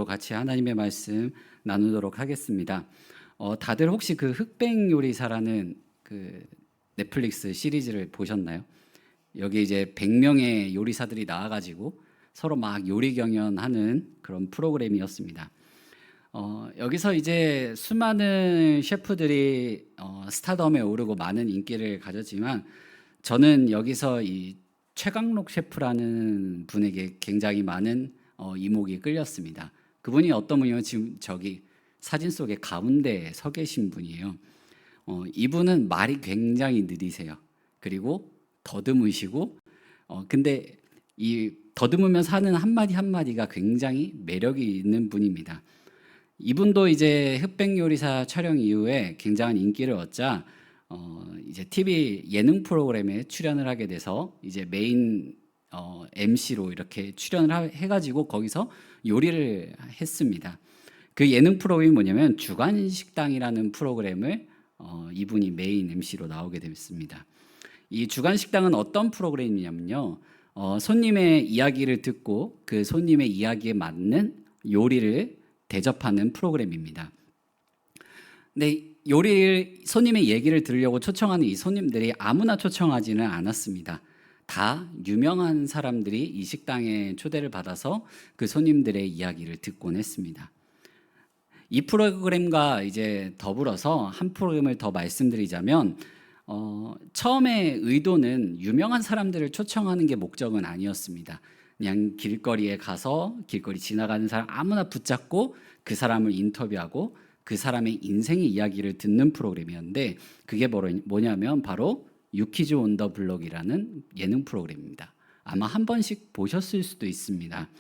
같이 하나님의 말씀 나누도록 하겠습니다. 다들 혹시 그 흑백 요리사라는 그 넷플릭스 시리즈를 보셨나요? 여기 이제 100명의 요리사들이 나와가지고 서로 막 요리 경연하는 그런 프로그램이었습니다. 여기서 이제 수많은 셰프들이 스타덤에 오르고 많은 인기를 가졌지만 저는 여기서 이 최강록 셰프라는 분에게 굉장히 많은 이목이 끌렸습니다. 그분이 어떤 분이요? 지금 저기 사진 속에 가운데 서 계신 분이에요. 이분은 말이 굉장히 느리세요. 그리고 더듬으시고, 근데 이 더듬으면서 하는 한마디 한마디가 굉장히 매력이 있는 분입니다. 이분도 이제 흑백 요리사 촬영 이후에 굉장한 인기를 얻자 이제 TV 예능 프로그램에 출연을 하게 돼서 이제 메인 MC로 이렇게 출연을 해가지고 거기서 요리를 했습니다. 그 예능 프로그램이 뭐냐면 주간식당이라는 프로그램을 이분이 메인 MC로 나오게 됐습니다. 이 주간식당은 어떤 프로그램이냐면요, 손님의 이야기를 듣고 그 손님의 이야기에 맞는 요리를 대접하는 프로그램입니다. 근데 손님의 얘기를 들으려고 초청하는 이 손님들이 아무나 초청하지는 않았습니다. 다 유명한 사람들이 이 식당에 초대를 받아서 그 손님들의 이야기를 듣곤 했습니다. 이 프로그램과 이제 더불어서 한 프로그램을 더 말씀드리자면, 처음에 의도는 유명한 사람들을 초청하는 게 목적은 아니었습니다. 그냥 길거리에 가서 길거리 지나가는 사람 아무나 붙잡고 그 사람을 인터뷰하고 그 사람의 인생의 이야기를 듣는 프로그램이었는데, 그게 뭐냐면 바로 유퀴즈 온 더 블럭이라는 예능 프로그램입니다. 아마 한 번씩 보셨을 수도 있습니다.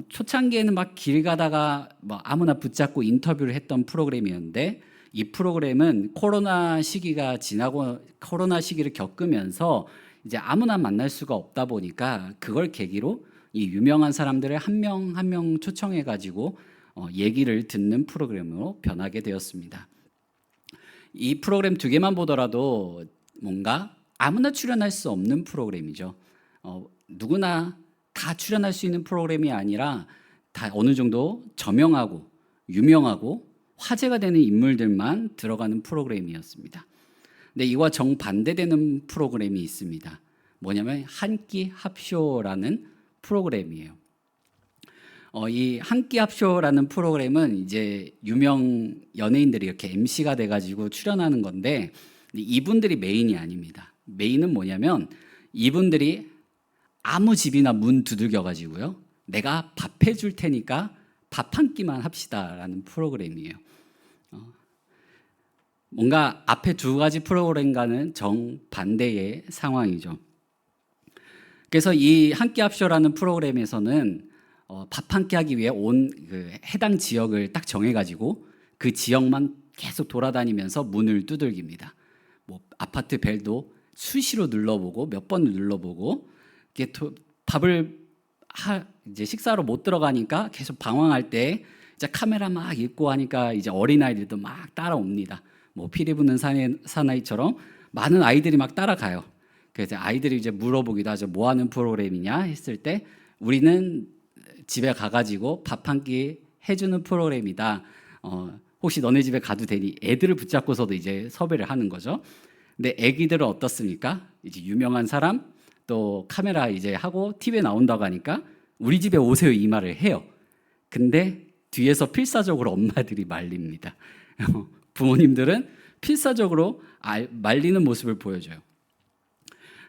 초창기에는 막 길 가다가 뭐 아무나 붙잡고 인터뷰를 했던 프로그램이었는데, 이 프로그램은 코로나 시기가 지나고 코로나 시기를 겪으면서 이제 아무나 만날 수가 없다 보니까 그걸 계기로 이 유명한 사람들을 한 명 한 명 초청해 가지고 얘기를 듣는 프로그램으로 변하게 되었습니다. 이 프로그램 두 개만 보더라도 뭔가 아무나 출연할 수 없는 프로그램이죠. 누구나 다 출연할 수 있는 프로그램이 아니라 다 어느 정도 저명하고 유명하고 화제가 되는 인물들만 들어가는 프로그램이었습니다. 근데 이와 정반대되는 프로그램이 있습니다. 뭐냐면 한 끼 합쇼라는 프로그램이에요. 이 한 끼 합쇼라는 프로그램은 이제 유명 연예인들이 이렇게 MC가 돼가지고 출연하는 건데, 이분들이 메인이 아닙니다. 메인은 뭐냐면 이분들이 아무 집이나 문 두들겨 가지고요, 내가 밥 해줄 테니까 밥 한 끼만 합시다라는 프로그램이에요. 뭔가 앞에 두 가지 프로그램과는 정반대의 상황이죠. 그래서 이 한 끼 합쇼라는 프로그램에서는 밥 한 끼 하기 위해 온 그 해당 지역을 딱 정해가지고 그 지역만 계속 돌아다니면서 문을 두들깁니다. 뭐 아파트 벨도 수시로 눌러보고 몇 번을 눌러보고, 이게 밥을 이제 식사로 못 들어가니까 계속 방황할 때 이제 카메라 막 있고 하니까 이제 어린아이들도 막 따라옵니다. 뭐 피리 부는 사나이처럼 많은 아이들이 막 따라가요. 그래서 아이들이 이제 물어보기도 하죠. 뭐 하는 프로그램이냐 했을 때, 우리는 집에 가가지고 밥 한 끼 해주는 프로그램이다. 혹시 너네 집에 가도 되니? 애들을 붙잡고서도 이제 섭외를 하는 거죠. 근데 애기들은 어떻습니까? 이제 유명한 사람 또 카메라 이제 하고 TV에 나온다고 하니까 우리 집에 오세요 이 말을 해요. 근데 뒤에서 필사적으로 엄마들이 말립니다. 부모님들은 필사적으로 말리는 모습을 보여줘요.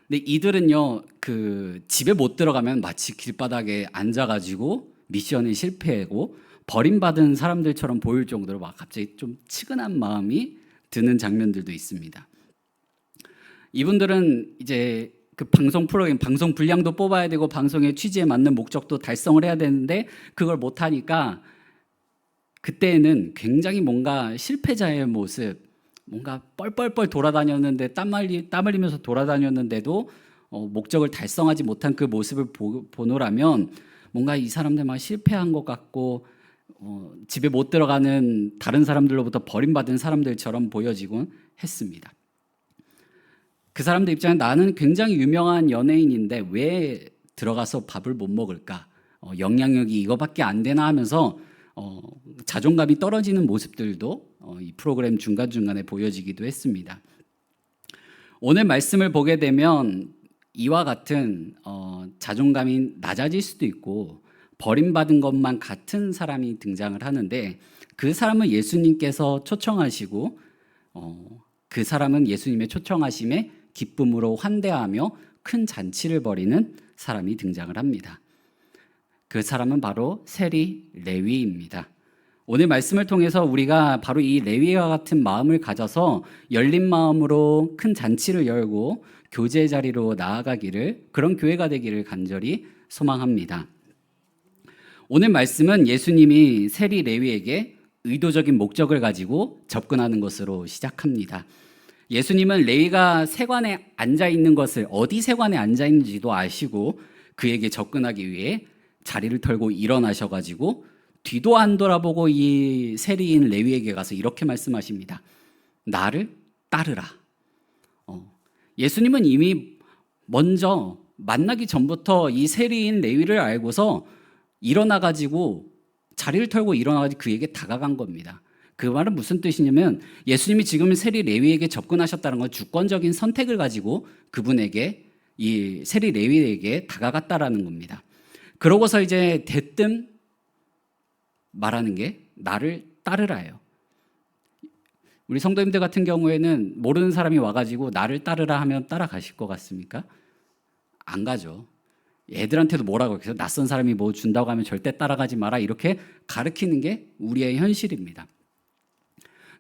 근데 이들은요, 그 집에 못 들어가면 마치 길바닥에 앉아가지고 미션을 실패하고 버림받은 사람들처럼 보일 정도로 막 갑자기 좀 측은한 마음이 드는 장면들도 있습니다. 이분들은 이제 그 방송 프로그램, 방송 분량도 뽑아야 되고 방송의 취지에 맞는 목적도 달성을 해야 되는데 그걸 못하니까 그때는 굉장히 뭔가 실패자의 모습, 뭔가 뻘뻘뻘 돌아다녔는데 땀 흘리면서 돌아다녔는데도 목적을 달성하지 못한 그 모습을 보노라면 뭔가 이 사람들 막 실패한 것 같고 집에 못 들어가는 다른 사람들로부터 버림받은 사람들처럼 보여지곤 했습니다. 그 사람들 입장에 나는 굉장히 유명한 연예인인데 왜 들어가서 밥을 못 먹을까? 영향력이 이거밖에 안 되나 하면서 자존감이 떨어지는 모습들도 이 프로그램 중간중간에 보여지기도 했습니다. 오늘 말씀을 보게 되면 이와 같은 자존감이 낮아질 수도 있고 버림받은 것만 같은 사람이 등장을 하는데, 그 사람은 예수님께서 초청하시고 그 사람은 예수님의 초청하심에 기쁨으로 환대하며 큰 잔치를 벌이는 사람이 등장을 합니다. 그 사람은 바로 세리 레위입니다. 오늘 말씀을 통해서 우리가 바로 이 레위와 같은 마음을 가져서 열린 마음으로 큰 잔치를 열고 교제 자리로 나아가기를, 그런 교회가 되기를 간절히 소망합니다. 오늘 말씀은 예수님이 세리 레위에게 의도적인 목적을 가지고 접근하는 것으로 시작합니다. 예수님은 레위가 세관에 앉아 있는 것을, 어디 세관에 앉아 있는지도 아시고 그에게 접근하기 위해 자리를 털고 일어나셔가지고 뒤도 안 돌아보고 이 세리인 레위에게 가서 이렇게 말씀하십니다. 나를 따르라. 예수님은 이미 먼저 만나기 전부터 이 세리인 레위를 알고서 일어나가지고 자리를 털고 일어나가지고 그에게 다가간 겁니다. 그 말은 무슨 뜻이냐면 예수님이 지금 세리 레위에게 접근하셨다는 건 주권적인 선택을 가지고 그분에게, 이 세리 레위에게 다가갔다라는 겁니다. 그러고서 이제 대뜸 말하는 게 나를 따르라예요. 우리 성도님들 같은 경우에는 모르는 사람이 와가지고 나를 따르라 하면 따라가실 것 같습니까? 안 가죠. 애들한테도 뭐라고 해서 낯선 사람이 뭐 준다고 하면 절대 따라가지 마라, 이렇게 가르치는 게 우리의 현실입니다.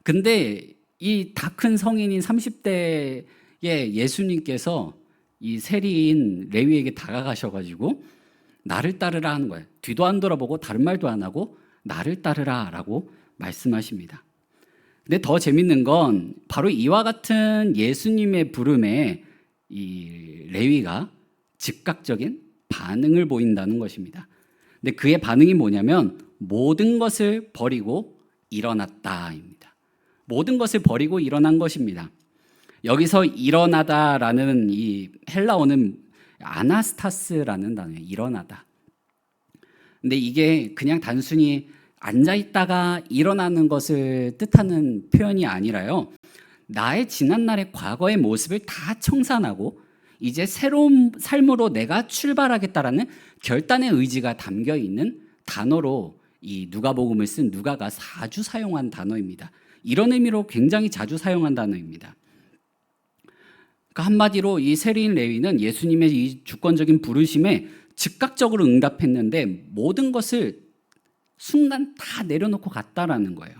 근데 이 다 큰 성인인 30대의 예수님께서 이 세리인 레위에게 다가가셔가지고 나를 따르라 하는 거예요. 뒤도 안 돌아보고 다른 말도 안 하고 나를 따르라 라고 말씀하십니다. 근데 더 재밌는 건 바로 이와 같은 예수님의 부름에 이 레위가 즉각적인 반응을 보인다는 것입니다. 근데 그의 반응이 뭐냐면 모든 것을 버리고 일어났다입니다. 모든 것을 버리고 일어난 것입니다. 여기서 일어나다라는 이 헬라어는 아나스타스라는 단어예요. 일어나다. 근데 이게 그냥 단순히 앉아있다가 일어나는 것을 뜻하는 표현이 아니라요, 나의 지난날의 과거의 모습을 다 청산하고 이제 새로운 삶으로 내가 출발하겠다라는 결단의 의지가 담겨 있는 단어로 이 누가복음을 쓴 누가가 자주 사용한 단어입니다. 이런 의미로 굉장히 자주 사용한 단어입니다. 그러니까 한마디로 이 세리인 레위는 예수님의 이 주권적인 부르심에 즉각적으로 응답했는데 모든 것을 순간 다 내려놓고 갔다라는 거예요.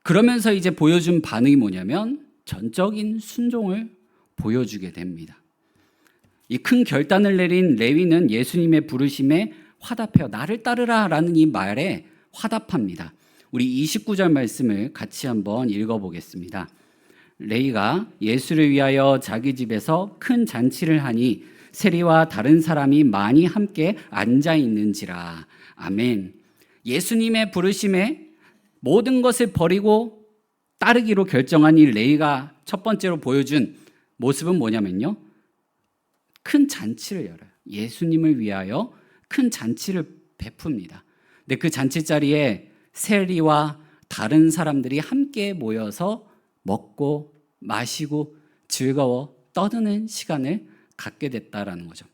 그러면서 이제 보여준 반응이 뭐냐면 전적인 순종을 보여주게 됩니다. 이 큰 결단을 내린 레위는 예수님의 부르심에 화답해요. 나를 따르라 라는 이 말에 화답합니다. 우리 29절 말씀을 같이 한번 읽어보겠습니다. 레위가 예수를 위하여 자기 집에서 큰 잔치를 하니 세리와 다른 사람이 많이 함께 앉아 있는지라. 아멘. 예수님의 부르심에 모든 것을 버리고 따르기로 결정한 이 레위가 첫 번째로 보여준 모습은 뭐냐면요, 큰 잔치를 열어요. 예수님을 위하여 큰 잔치를 베풉니다. 근데 그 잔치 자리에 세리와 다른 사람들이 함께 모여서 먹고 마시고 즐거워 떠드는 시간을 갖게 됐다라는 거죠.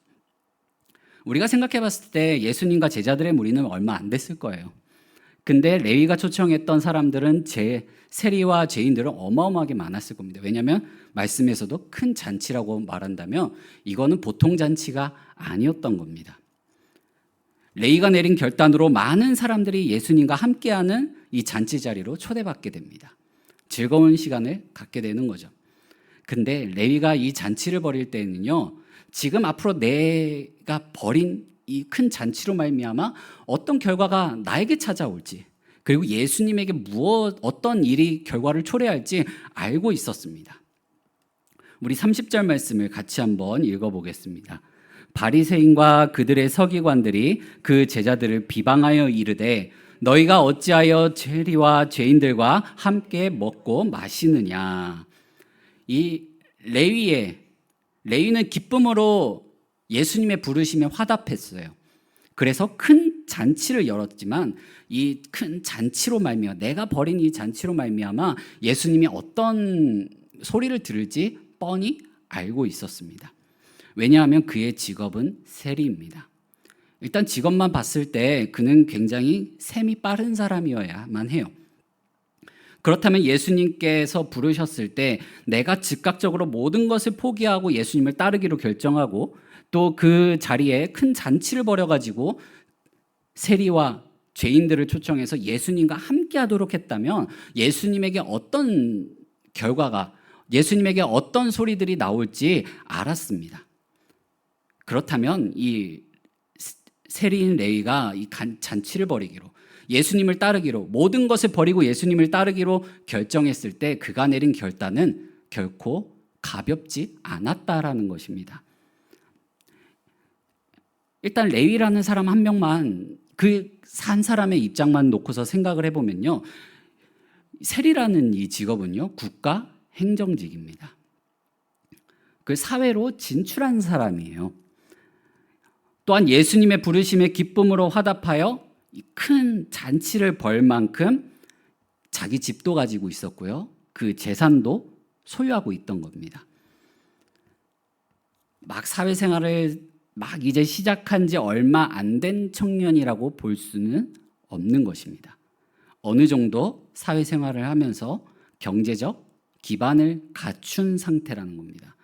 우리가 생각해 봤을 때 예수님과 제자들의 무리는 얼마 안 됐을 거예요. 근데 레위가 초청했던 사람들은 세리와 죄인들은 어마어마하게 많았을 겁니다. 왜냐하면 말씀에서도 큰 잔치라고 말한다면 이거는 보통 잔치가 아니었던 겁니다. 레위가 내린 결단으로 많은 사람들이 예수님과 함께하는 이 잔치 자리로 초대받게 됩니다. 즐거운 시간을 갖게 되는 거죠. 근데 레위가 이 잔치를 벌일 때는요, 지금 앞으로 내가 벌인 이 큰 잔치로 말미암아 어떤 결과가 나에게 찾아올지, 그리고 예수님에게 어떤 일이 결과를 초래할지 알고 있었습니다. 우리 30절 말씀을 같이 한번 읽어보겠습니다. 바리새인과 그들의 서기관들이 그 제자들을 비방하여 이르되 너희가 어찌하여 세리와 죄인들과 함께 먹고 마시느냐. 이 레위는 기쁨으로 예수님의 부르심에 화답했어요. 그래서 큰 잔치를 열었지만 이 큰 잔치로 말미암아 내가 벌인 이 잔치로 말미암아 예수님이 어떤 소리를 들을지 뻔히 알고 있었습니다. 왜냐하면 그의 직업은 세리입니다. 일단 직업만 봤을 때 그는 굉장히 셈이 빠른 사람이어야만 해요. 그렇다면 예수님께서 부르셨을 때 내가 즉각적으로 모든 것을 포기하고 예수님을 따르기로 결정하고 또 그 자리에 큰 잔치를 벌여가지고 세리와 죄인들을 초청해서 예수님과 함께 하도록 했다면 예수님에게 어떤 결과가, 예수님에게 어떤 소리들이 나올지 알았습니다. 그렇다면 이 세리인 레위가 이 잔치를 벌이기로, 예수님을 따르기로, 모든 것을 버리고 예수님을 따르기로 결정했을 때 그가 내린 결단은 결코 가볍지 않았다라는 것입니다. 일단 레위라는 사람 한 명만, 그 한 사람의 입장만 놓고서 생각을 해보면요, 세리라는 이 직업은요 국가 행정직입니다. 그 사회로 진출한 사람이에요. 또한 예수님의 부르심에 기쁨으로 화답하여 큰 잔치를 벌 만큼 자기 집도 가지고 있었고요, 그 재산도 소유하고 있던 겁니다. 막 사회생활을 막 이제 시작한 지 얼마 안 된 청년이라고 볼 수는 없는 것입니다. 어느 정도 사회생활을 하면서 경제적 기반을 갖춘 상태라는 겁니다.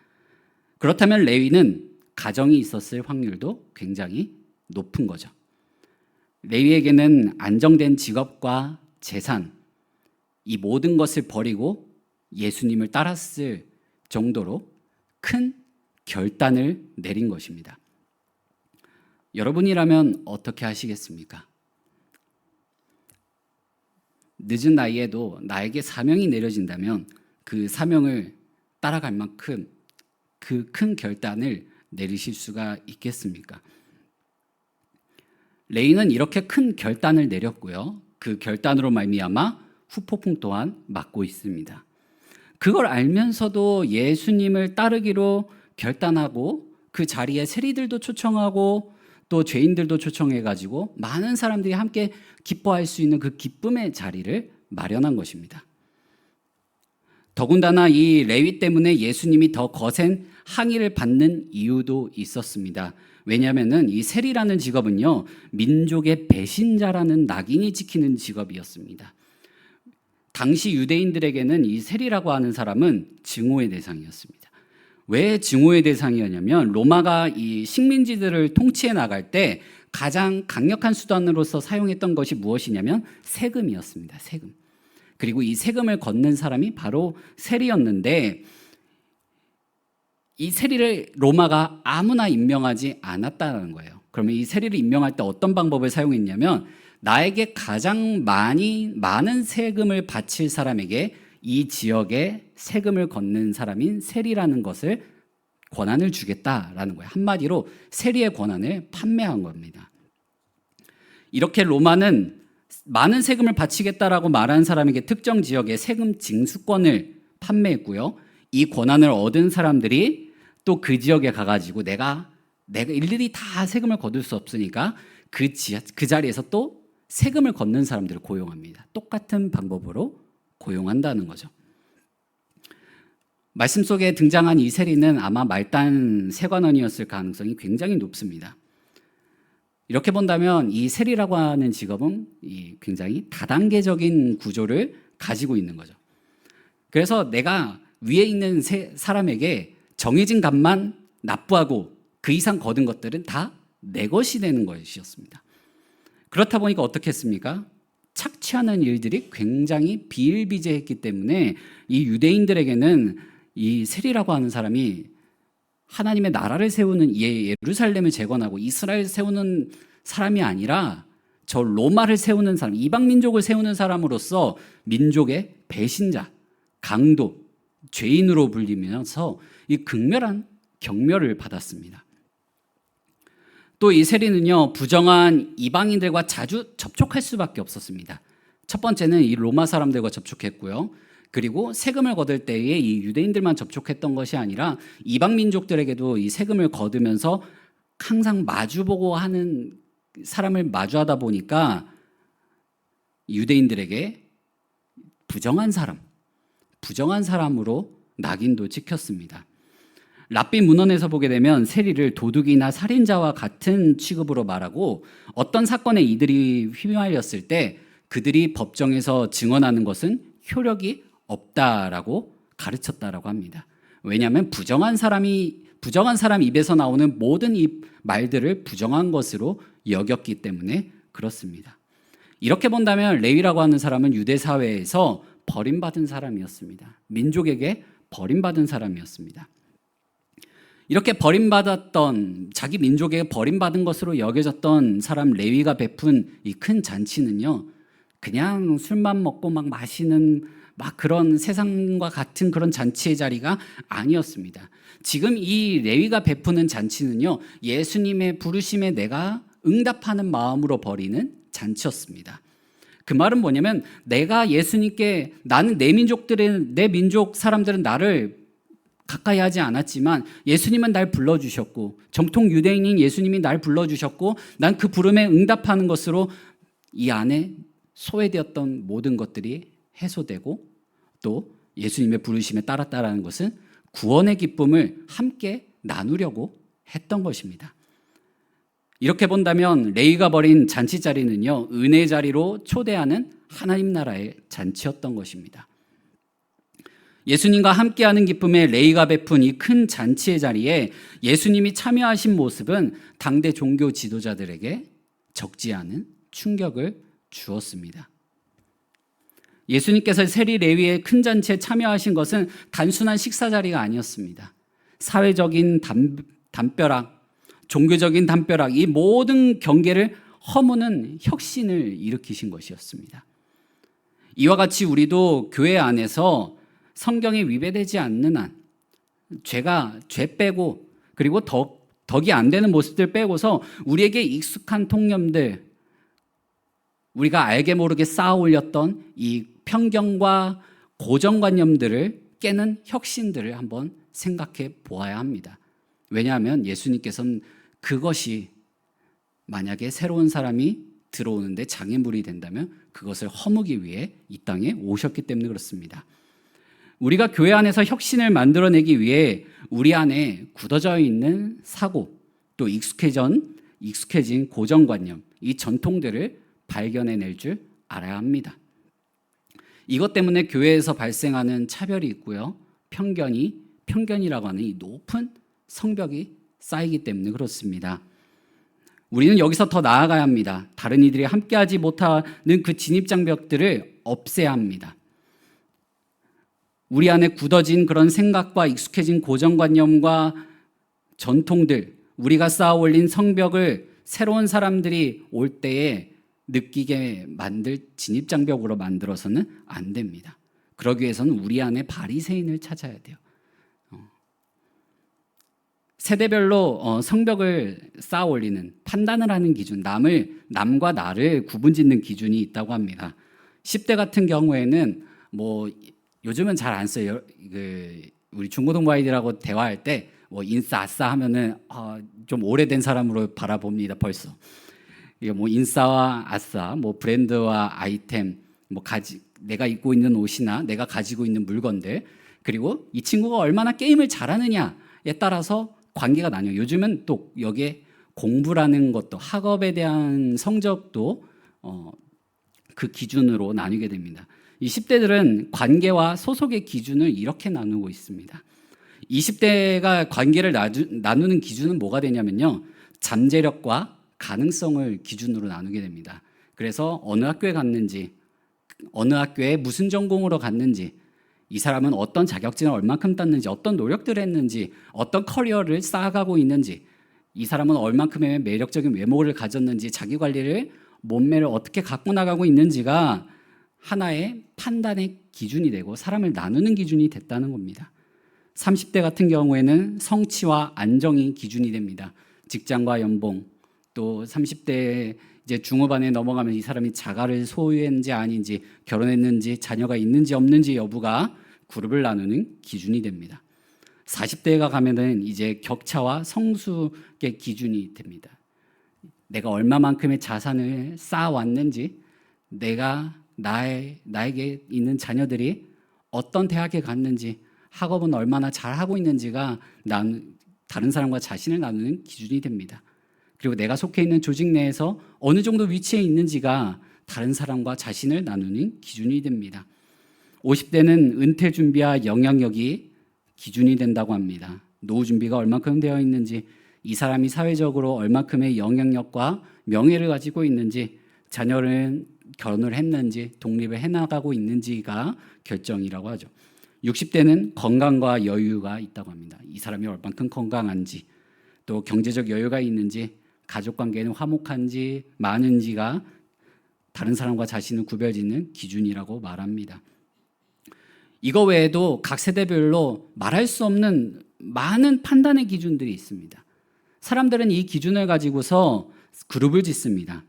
그렇다면 레위는 가정이 있었을 확률도 굉장히 높은 거죠. 레위에게는 안정된 직업과 재산, 이 모든 것을 버리고 예수님을 따랐을 정도로 큰 결단을 내린 것입니다. 여러분이라면 어떻게 하시겠습니까? 늦은 나이에도 나에게 사명이 내려진다면 그 사명을 따라갈 만큼 그 큰 결단을 내리실 수가 있겠습니까? 레위는 이렇게 큰 결단을 내렸고요, 그 결단으로 말미암아 후폭풍 또한 맞고 있습니다. 그걸 알면서도 예수님을 따르기로 결단하고 그 자리에 세리들도 초청하고 또 죄인들도 초청해가지고 많은 사람들이 함께 기뻐할 수 있는 그 기쁨의 자리를 마련한 것입니다. 더군다나 이 레위 때문에 예수님이 더 거센 항의를 받는 이유도 있었습니다. 왜냐하면 이 세리라는 직업은요, 민족의 배신자라는 낙인이 찍히는 직업이었습니다. 당시 유대인들에게는 이 세리라고 하는 사람은 증오의 대상이었습니다. 왜 증오의 대상이었냐면 로마가 이 식민지들을 통치해 나갈 때 가장 강력한 수단으로서 사용했던 것이 무엇이냐면 세금이었습니다. 세금. 그리고 이 세금을 걷는 사람이 바로 세리였는데 이 세리를 로마가 아무나 임명하지 않았다는 거예요. 그러면 이 세리를 임명할 때 어떤 방법을 사용했냐면 나에게 가장 많은 세금을 바칠 사람에게 이 지역에 세금을 걷는 사람인 세리라는 것을 권한을 주겠다라는 거예요. 한마디로 세리의 권한을 판매한 겁니다. 이렇게 로마는 많은 세금을 바치겠다라고 말한 사람에게 특정 지역의 세금 징수권을 판매했고요, 이 권한을 얻은 사람들이 또 그 지역에 가가지고 내가 일일이 다 세금을 거둘 수 없으니까 그 자리에서 또 세금을 걷는 사람들을 고용합니다. 똑같은 방법으로 고용한다는 거죠. 말씀 속에 등장한 이 세리는 아마 말단 세관원이었을 가능성이 굉장히 높습니다. 이렇게 본다면 이 세리라고 하는 직업은 굉장히 다단계적인 구조를 가지고 있는 거죠. 그래서 내가 위에 있는 사람에게 정해진 값만 납부하고 그 이상 거둔 것들은 다 내 것이 되는 것이었습니다. 그렇다 보니까 어떻게 했습니까? 착취하는 일들이 굉장히 비일비재했기 때문에 이 유대인들에게는 이 세리라고 하는 사람이 하나님의 나라를 세우는 예루살렘을 재건하고 이스라엘을 세우는 사람이 아니라 저 로마를 세우는 사람, 이방 민족을 세우는 사람으로서 민족의 배신자, 강도, 죄인으로 불리면서 이 극렬한 경멸을 받았습니다. 또 이 세리는요, 부정한 이방인들과 자주 접촉할 수밖에 없었습니다. 첫 번째는 이 로마 사람들과 접촉했고요, 그리고 세금을 거둘 때에 이 유대인들만 접촉했던 것이 아니라 이방 민족들에게도 이 세금을 거두면서 항상 마주보고 하는 사람을 마주하다 보니까 유대인들에게 부정한 사람으로 낙인도 찍혔습니다. 랍비 문헌에서 보게 되면 세리를 도둑이나 살인자와 같은 취급으로 말하고 어떤 사건에 이들이 휘말렸을 때 그들이 법정에서 증언하는 것은 효력이 없다라고 가르쳤다라고 합니다. 왜냐하면 부정한 사람 입에서 나오는 모든 이 말들을 부정한 것으로 여겼기 때문에 그렇습니다. 이렇게 본다면 레위라고 하는 사람은 유대 사회에서 버림받은 사람이었습니다. 민족에게 버림받은 사람이었습니다. 이렇게 버림받았던, 자기 민족에게 버림받은 것으로 여겨졌던 사람 레위가 베푼 이 큰 잔치는요, 그냥 술만 먹고 막 마시는 막 그런 세상과 같은 그런 잔치의 자리가 아니었습니다. 지금 이 레위가 베푸는 잔치는요, 예수님의 부르심에 내가 응답하는 마음으로 벌이는 잔치였습니다. 그 말은 뭐냐면 내가 예수님께, 나는 내 민족 사람들은 나를 가까이 하지 않았지만 예수님은 날 불러주셨고, 정통 유대인인 예수님이 날 불러주셨고, 난 그 부름에 응답하는 것으로 이 안에 소외되었던 모든 것들이 해소되고, 또 예수님의 부르심에 따랐다라는 것은 구원의 기쁨을 함께 나누려고 했던 것입니다. 이렇게 본다면 레위가 벌인 잔치 자리는요, 은혜 자리로 초대하는 하나님 나라의 잔치였던 것입니다. 예수님과 함께하는 기쁨에 레위가 베푼 이 큰 잔치의 자리에 예수님이 참여하신 모습은 당대 종교 지도자들에게 적지 않은 충격을 주었습니다. 예수님께서 세리 레위의 큰 잔치에 참여하신 것은 단순한 식사 자리가 아니었습니다. 사회적인 담벼락, 종교적인 담벼락, 이 모든 경계를 허무는 혁신을 일으키신 것이었습니다. 이와 같이 우리도 교회 안에서 성경에 위배되지 않는 한, 죄 빼고, 그리고 덕이 안 되는 모습들 빼고서 우리에게 익숙한 통념들, 우리가 알게 모르게 쌓아 올렸던 이 편견과 고정관념들을 깨는 혁신들을 한번 생각해 보아야 합니다. 왜냐하면 예수님께서는 그것이 만약에 새로운 사람이 들어오는데 장애물이 된다면 그것을 허무기 위해 이 땅에 오셨기 때문에 그렇습니다. 우리가 교회 안에서 혁신을 만들어내기 위해 우리 안에 굳어져 있는 사고, 또 익숙해진 고정관념, 이 전통들을 발견해낼 줄 알아야 합니다. 이것 때문에 교회에서 발생하는 차별이 있고요, 편견이라고 하는 이 높은 성벽이 쌓이기 때문에 그렇습니다. 우리는 여기서 더 나아가야 합니다. 다른 이들이 함께하지 못하는 그 진입장벽들을 없애야 합니다. 우리 안에 굳어진 그런 생각과 익숙해진 고정관념과 전통들, 우리가 쌓아 올린 성벽을 새로운 사람들이 올 때에 느끼게 만들 진입장벽으로 만들어서는 안 됩니다. 그러기 위해서는 우리 안에 바리새인을 찾아야 돼요. 세대별로 성벽을 쌓아 올리는, 판단을 하는 기준, 남과 나를 구분짓는 기준이 있다고 합니다. 10대 같은 경우에는 요즘은 잘 안 써요. 우리 중고등부 아이들하고 대화할 때 인싸 아싸 하면은 좀 오래된 사람으로 바라봅니다. 벌써 이게 인싸와 아싸, 브랜드와 아이템, 내가 입고 있는 옷이나 내가 가지고 있는 물건들, 그리고 이 친구가 얼마나 게임을 잘하느냐에 따라서 관계가 나뉘어요. 요즘은 또 여기에 공부라는 것도, 학업에 대한 성적도 그 기준으로 나뉘게 됩니다. 이 10대들은 관계와 소속의 기준을 이렇게 나누고 있습니다. 20대가 관계를 나누는 기준은 뭐가 되냐면요, 잠재력과 가능성을 기준으로 나누게 됩니다. 그래서 어느 학교에 갔는지, 어느 학교에 무슨 전공으로 갔는지, 이 사람은 어떤 자격증을 얼만큼 땄는지, 어떤 노력들을 했는지, 어떤 커리어를 쌓아가고 있는지, 이 사람은 얼만큼의 매력적인 외모를 가졌는지, 자기 관리를, 몸매를 어떻게 갖고 나가고 있는지가 하나의 판단의 기준이 되고 사람을 나누는 기준이 됐다는 겁니다. 30대 같은 경우에는 성취와 안정이 기준이 됩니다. 직장과 연봉, 또 30대 이제 중후반에 넘어가면 이 사람이 자가를 소유했는지 아닌지, 결혼했는지, 자녀가 있는지 없는지 여부가 그룹을 나누는 기준이 됩니다. 40대가 가면은 이제 격차와 성숙의 기준이 됩니다. 내가 얼마만큼의 자산을 쌓아왔는지, 나에게 있는 자녀들이 어떤 대학에 갔는지, 학업은 얼마나 잘하고 있는지가 다른 사람과 자신을 나누는 기준이 됩니다. 그리고 내가 속해 있는 조직 내에서 어느 정도 위치에 있는지가 다른 사람과 자신을 나누는 기준이 됩니다. 50대는 은퇴 준비와 영향력이 기준이 된다고 합니다. 노후 준비가 얼마큼 되어 있는지, 이 사람이 사회적으로 얼마큼의 영향력과 명예를 가지고 있는지, 자녀는 결혼을 했는지, 독립을 해나가고 있는지가 결정이라고 하죠. 60대는 건강과 여유가 있다고 합니다. 이 사람이 얼만큼 건강한지, 또 경제적 여유가 있는지, 가족관계는 화목한지 많은지가 다른 사람과 자신을 구별짓는 기준이라고 말합니다. 이거 외에도 각 세대별로 말할 수 없는 많은 판단의 기준들이 있습니다. 사람들은 이 기준을 가지고서 그룹을 짓습니다.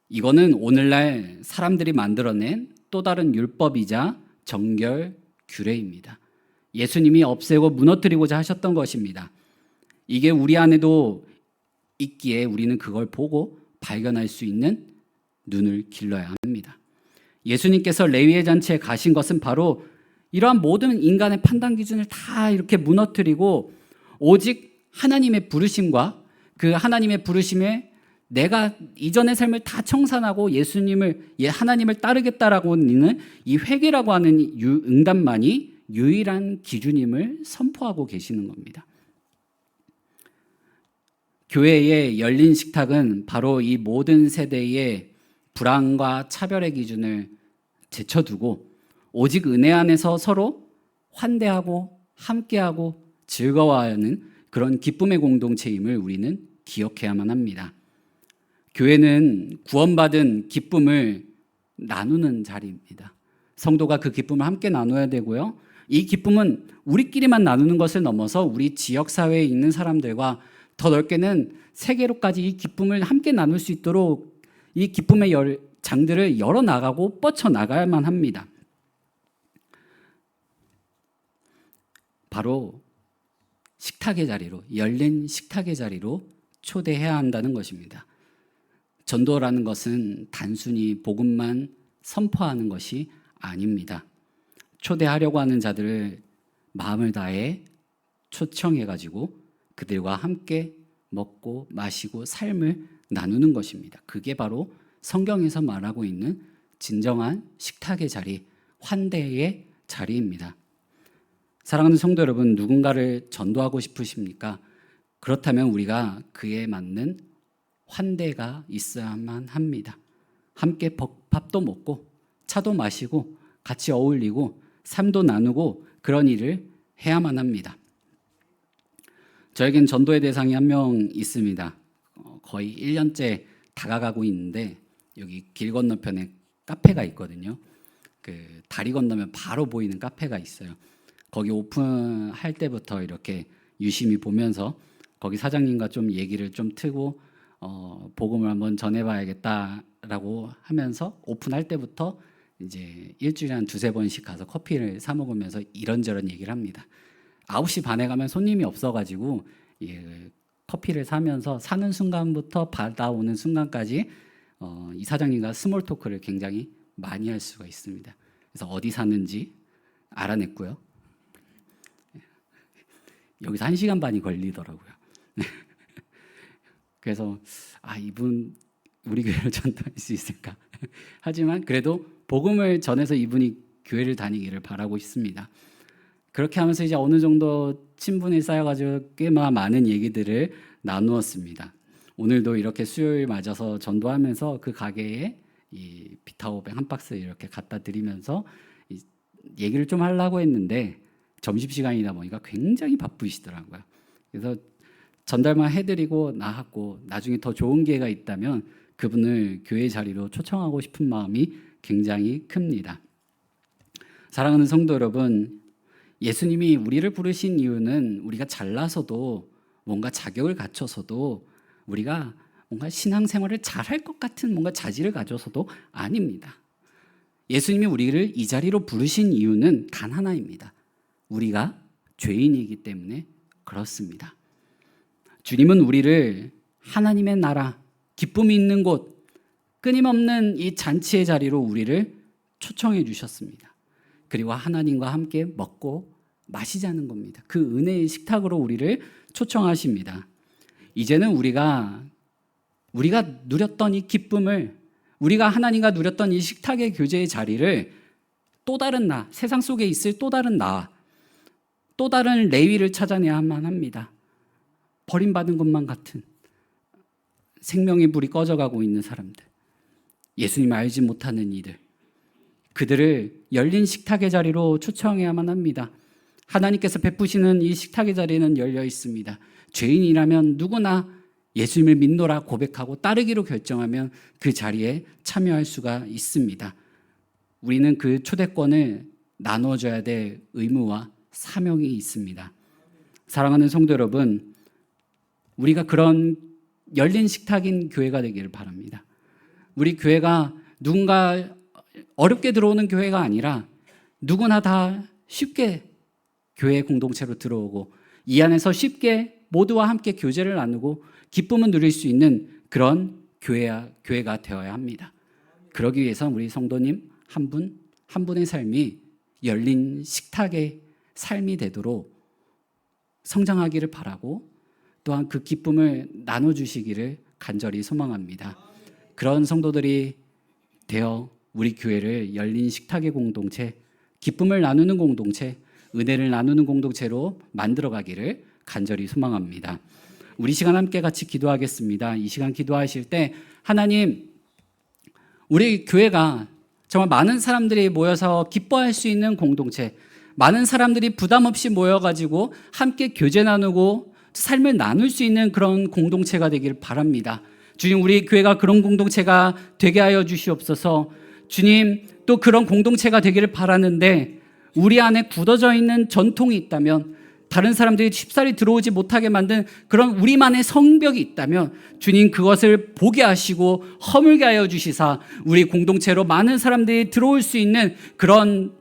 이거는 오늘날 사람들이 만들어낸 또 다른 율법이자 정결 규례입니다. 예수님이 없애고 무너뜨리고자 하셨던 것입니다. 이게 우리 안에도 있기에 우리는 그걸 보고 발견할 수 있는 눈을 길러야 합니다. 예수님께서 레위의 잔치에 가신 것은 바로 이러한 모든 인간의 판단 기준을 다 이렇게 무너뜨리고 오직 하나님의 부르심과 그 하나님의 부르심에 내가 이전의 삶을 다 청산하고 하나님을 따르겠다라고 있는 이 회개라고 하는 응답만이 유일한 기준임을 선포하고 계시는 겁니다. 교회의 열린 식탁은 바로 이 모든 세대의 불안과 차별의 기준을 제쳐두고 오직 은혜 안에서 서로 환대하고 함께하고 즐거워하는 그런 기쁨의 공동체임을 우리는 기억해야만 합니다. 교회는 구원받은 기쁨을 나누는 자리입니다. 성도가 그 기쁨을 함께 나눠야 되고요. 이 기쁨은 우리끼리만 나누는 것을 넘어서 우리 지역사회에 있는 사람들과 더 넓게는 세계로까지 이 기쁨을 함께 나눌 수 있도록 이 기쁨의 장들을 열어나가고 뻗쳐나가야만 합니다. 바로 식탁의 자리로, 열린 식탁의 자리로 초대해야 한다는 것입니다. 전도라는 것은 단순히 복음만 선포하는 것이 아닙니다. 초대하려고 하는 자들을 마음을 다해 초청해가지고 그들과 함께 먹고 마시고 삶을 나누는 것입니다. 그게 바로 성경에서 말하고 있는 진정한 식탁의 자리, 환대의 자리입니다. 사랑하는 성도 여러분, 누군가를 전도하고 싶으십니까? 그렇다면 우리가 그에 맞는 환대가 있어야만 합니다. 함께 밥도 먹고 차도 마시고 같이 어울리고 삶도 나누고 그런 일을 해야만 합니다. 저에겐 전도의 대상이 한 명 있습니다. 거의 1년째 다가가고 있는데 여기 길 건너편에 카페가 있거든요. 그 다리 건너면 바로 보이는 카페가 있어요. 거기 오픈할 때부터 이렇게 유심히 보면서 거기 사장님과 좀 얘기를 좀 트고 복음을 한번 전해봐야겠다라고 하면서 오픈할 때부터 이제 일주일에 한 2-3번씩 가서 커피를 사 먹으면서 이런저런 얘기를 합니다. 9시 반에 가면 손님이 없어가지고 커피를 사면서 사는 순간부터 받아오는 순간까지 이 사장님과 스몰 토크를 굉장히 많이 할 수가 있습니다. 그래서 어디 사는지 알아냈고요. 여기서 1시간 반이 걸리더라고요. 그래서 이분 우리 교회를 전도할 수 있을까? 하지만 그래도 복음을 전해서 이분이 교회를 다니기를 바라고 있습니다. 그렇게 하면서 이제 어느 정도 친분이 쌓여가지고 꽤 많은 얘기들을 나누었습니다. 오늘도 이렇게 수요일 맞아서 전도하면서 그 가게에 이 비타오백 한 박스 이렇게 갖다 드리면서 얘기를 좀 하려고 했는데 점심시간이다 보니까 굉장히 바쁘시더라고요. 그래서 전달만 해드리고 나왔고 나중에 더 좋은 기회가 있다면 그분을 교회 자리로 초청하고 싶은 마음이 굉장히 큽니다. 사랑하는 성도 여러분, 예수님이 우리를 부르신 이유는 우리가 잘나서도 뭔가 자격을 갖춰서도 우리가 뭔가 신앙생활을 잘할 것 같은 뭔가 자질을 가져서도 아닙니다. 예수님이 우리를 이 자리로 부르신 이유는 단 하나입니다. 우리가 죄인이기 때문에 그렇습니다. 주님은 우리를 하나님의 나라, 기쁨이 있는 곳, 끊임없는 이 잔치의 자리로 우리를 초청해 주셨습니다. 그리고 하나님과 함께 먹고 마시자는 겁니다. 그 은혜의 식탁으로 우리를 초청하십니다. 이제는 우리가 누렸던 이 기쁨을, 우리가 하나님과 누렸던 이 식탁의 교제의 자리를 또 다른 나, 세상 속에 있을 또 다른 나, 또 다른 레위를 찾아내야만 합니다. 버림받은 것만 같은 생명의 불이 꺼져가고 있는 사람들, 예수님을 알지 못하는 이들, 그들을 열린 식탁의 자리로 초청해야만 합니다. 하나님께서 베푸시는 이 식탁의 자리는 열려 있습니다. 죄인이라면 누구나 예수님을 믿노라 고백하고 따르기로 결정하면 그 자리에 참여할 수가 있습니다. 우리는 그 초대권을 나눠줘야 될 의무와 사명이 있습니다. 사랑하는 성도 여러분, 우리가 그런 열린 식탁인 교회가 되기를 바랍니다. 우리 교회가 누군가 어렵게 들어오는 교회가 아니라 누구나 다 쉽게 교회 공동체로 들어오고 이 안에서 쉽게 모두와 함께 교제를 나누고 기쁨을 누릴 수 있는 그런 교회가 되어야 합니다. 그러기 위해서 우리 성도님 한 분 한 분의 삶이 열린 식탁의 삶이 되도록 성장하기를 바라고 또한 그 기쁨을 나눠주시기를 간절히 소망합니다. 그런 성도들이 되어 우리 교회를 열린 식탁의 공동체, 기쁨을 나누는 공동체, 은혜를 나누는 공동체로 만들어가기를 간절히 소망합니다. 우리 시간 함께 같이 기도하겠습니다. 이 시간 기도하실 때 하나님, 우리 교회가 정말 많은 사람들이 모여서 기뻐할 수 있는 공동체, 많은 사람들이 부담 없이 모여가지고 함께 교제 나누고 삶을 나눌 수 있는 그런 공동체가 되길 바랍니다. 주님, 우리 교회가 그런 공동체가 되게 하여 주시옵소서. 주님, 또 그런 공동체가 되기를 바라는데 우리 안에 굳어져 있는 전통이 있다면, 다른 사람들이 쉽사리 들어오지 못하게 만든 그런 우리만의 성벽이 있다면 주님, 그것을 보게 하시고 허물게 하여 주시사 우리 공동체로 많은 사람들이 들어올 수 있는 그런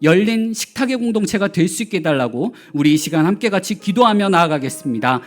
열린 식탁의 공동체가 될 수 있게 해달라고 우리 이 시간 함께 같이 기도하며 나아가겠습니다.